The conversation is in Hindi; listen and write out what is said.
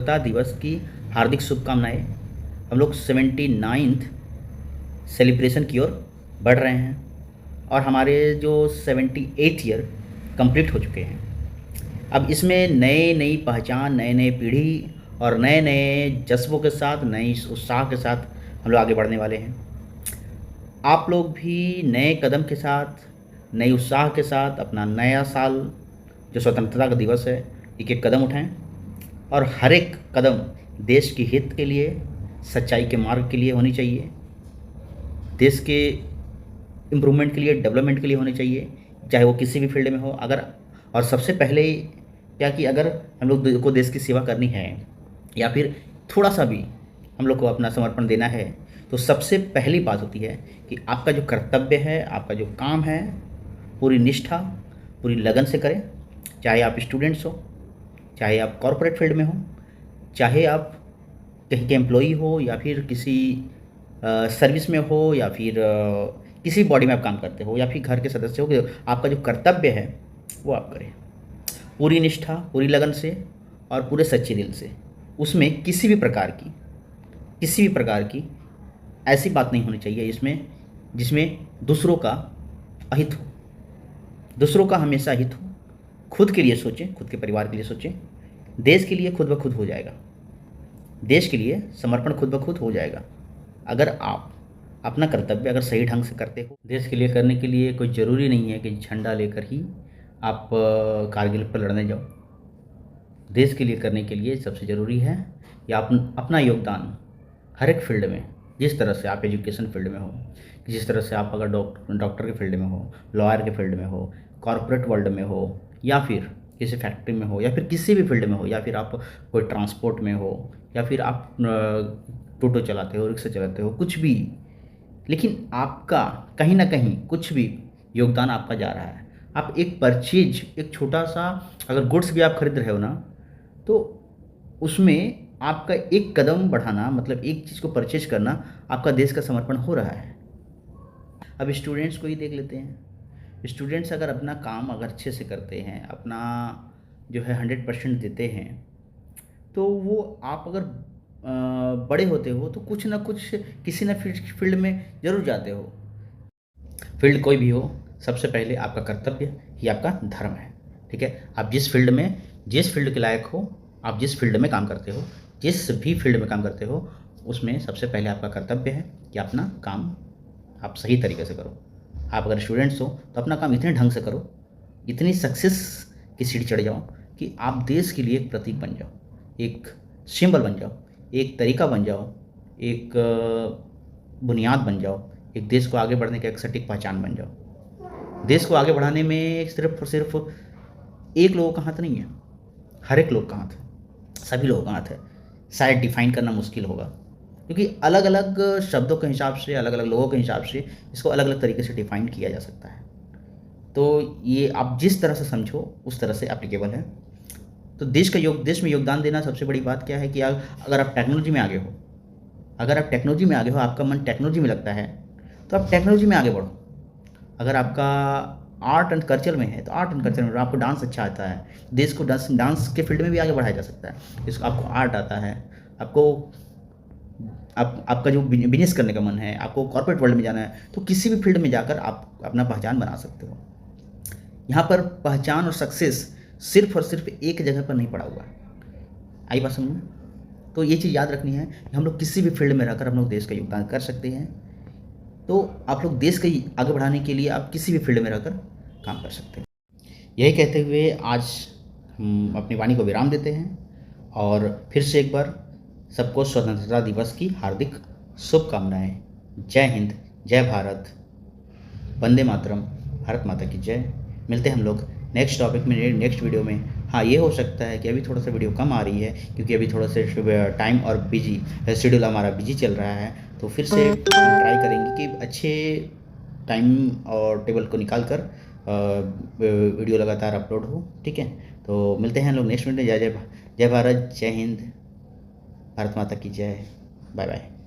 स्वतंत्रता दिवस की हार्दिक शुभकामनाएं। हम लोग 79th सेलिब्रेशन की ओर बढ़ रहे हैं और हमारे जो 78th ईयर कंप्लीट हो चुके हैं। अब इसमें नई नई पहचान, नए नए पीढ़ी और नए नए जज्बों के साथ, नई उत्साह के साथ हम लोग आगे बढ़ने वाले हैं। आप लोग भी नए कदम के साथ, नई उत्साह के साथ अपना नया साल जो स्वतंत्रता का दिवस है, एक एक कदम उठाएं और हर एक कदम देश के हित के लिए, सच्चाई के मार्ग के लिए होनी चाहिए, देश के इम्प्रूवमेंट के लिए, डेवलपमेंट के लिए होनी चाहिए, चाहे वो किसी भी फील्ड में हो। अगर और सबसे पहले क्या कि अगर हम लोग को देश की सेवा करनी है या फिर थोड़ा सा भी हम लोग को अपना समर्पण देना है, तो सबसे पहली बात होती है कि आपका जो कर्तव्य है, आपका जो काम है, पूरी निष्ठा, पूरी लगन से करें। चाहे आप स्टूडेंट्स हो, चाहे आप कॉरपोरेट फील्ड में हो, चाहे आप कहीं के एम्प्लॉई हो या फिर किसी सर्विस में हो या फिर किसी बॉडी में आप काम करते हो या फिर घर के सदस्य हो, कि आपका जो कर्तव्य है वो आप करें पूरी निष्ठा, पूरी लगन से और पूरे सच्चे दिल से। उसमें किसी भी प्रकार की ऐसी बात नहीं होनी चाहिए इसमें जिसमें दूसरों का अहित हो। दूसरों का हमेशा हित हो। खुद के लिए सोचें, खुद के परिवार के लिए सोचें। देश के लिए खुद ब खुद हो जाएगा। देश के लिए समर्पण खुद ब खुद हो जाएगा अगर आप अपना कर्तव्य अगर सही ढंग से करते हो। देश के लिए करने के लिए कोई ज़रूरी नहीं है कि झंडा लेकर ही आप कारगिल पर लड़ने जाओ। देश के लिए करने के लिए सबसे ज़रूरी है कि आप अपना योगदान हर एक फील्ड में, जिस तरह से आप एजुकेशन फील्ड में हो, जिस तरह से आप अगर डॉक्टर के फील्ड में हो, लॉयर के फील्ड में हो, कॉरपोरेट वर्ल्ड में हो, या फिर किसी फैक्ट्री में हो, या फिर किसी भी फील्ड में हो, या फिर आप कोई ट्रांसपोर्ट में हो, या फिर आप टोटो चलाते हो, रिक्शा चलाते हो, कुछ भी, लेकिन आपका कहीं ना कहीं कुछ भी योगदान आपका जा रहा है। आप एक परचेज, एक छोटा सा अगर गुड्स भी आप खरीद रहे हो ना, तो उसमें आपका एक कदम बढ़ाना, मतलब एक चीज़ को परचेज करना, आपका देश का समर्पण हो रहा है। अब स्टूडेंट्स को ही देख लेते हैं। स्टूडेंट्स अगर अपना काम अगर अच्छे से करते हैं, अपना जो है 100% देते हैं, तो वो आप अगर बड़े होते हो तो कुछ ना कुछ किसी ना फील्ड में ज़रूर जाते हो। फील्ड कोई भी हो, सबसे पहले आपका कर्तव्य ही आपका धर्म है। ठीक है, आप जिस फील्ड के लायक हो, आप जिस फील्ड में काम करते हो, जिस भी फील्ड में काम करते हो, उसमें सबसे पहले आपका कर्तव्य है कि अपना काम आप सही तरीके से करो। आप अगर स्टूडेंट्स हो तो अपना काम इतने ढंग से करो, इतनी सक्सेस की सीढ़ी चढ़ जाओ कि आप देश के लिए एक प्रतीक बन जाओ, एक सिंबल बन जाओ, एक तरीका बन जाओ, एक बुनियाद बन जाओ, एक देश को आगे बढ़ने का एक सटीक पहचान बन जाओ। देश को आगे बढ़ाने में सिर्फ और सिर्फ एक लोगों का हाथ नहीं है, हर एक लोग का हाथ है, सभी लोगों का हाथ है। शायद डिफाइन करना मुश्किल होगा, क्योंकि अलग अलग शब्दों के हिसाब से, अलग अलग लोगों के हिसाब से इसको अलग अलग तरीके से डिफाइन किया जा सकता है। तो ये आप जिस तरह से समझो उस तरह से एप्लीकेबल है। तो देश में योगदान देना सबसे बड़ी बात क्या है कि अगर आप टेक्नोलॉजी में आगे हो, अगर आप टेक्नोलॉजी में आगे हो, आपका मन टेक्नोलॉजी में लगता है, तो आप टेक्नोलॉजी में आगे बढ़ो। अगर आपका आर्ट एंड कल्चर में है तो आर्ट एंड कल्चर में, आपको डांस अच्छा आता है, देश को डांस के फील्ड में भी आगे बढ़ाया जा सकता है। इसको आपको आर्ट आता है, आपको आपका जो बिजनेस करने का मन है, आपको कॉर्पोरेट वर्ल्ड में जाना है, तो किसी भी फील्ड में जाकर आप अपना पहचान बना सकते हो। यहाँ पर पहचान और सक्सेस सिर्फ और सिर्फ एक जगह पर नहीं पड़ा हुआ है। आई बात समझ में? तो ये चीज़ याद रखनी है कि हम लोग किसी भी फील्ड में रहकर हम लोग देश का योगदान कर सकते हैं। तो आप लोग देश के आगे बढ़ाने के लिए आप किसी भी फील्ड में रहकर काम कर सकते हैं। यही कहते हुए आज हम अपनी वाणी को विराम देते हैं और फिर से एक बार सबको स्वतंत्रता दिवस की हार्दिक शुभकामनाएं। जय हिंद, जय भारत, वंदे मातरम, भारत माता की जय। मिलते हैं हम लोग नेक्स्ट टॉपिक में, नेक्स्ट वीडियो में। हाँ, ये हो सकता है कि अभी थोड़ा सा वीडियो कम आ रही है, क्योंकि अभी थोड़ा सा टाइम और बिजी शेड्यूल हमारा बिजी चल रहा है। तो फिर से हम ट्राई करेंगे कि अच्छे टाइम और टेबल को निकाल कर वीडियो लगातार अपलोड हो। ठीक है, तो मिलते हैं हम लोग नेक्स्ट वीडियो में। जय भारत, जय हिंद, भारत माता की जय। Bye bye.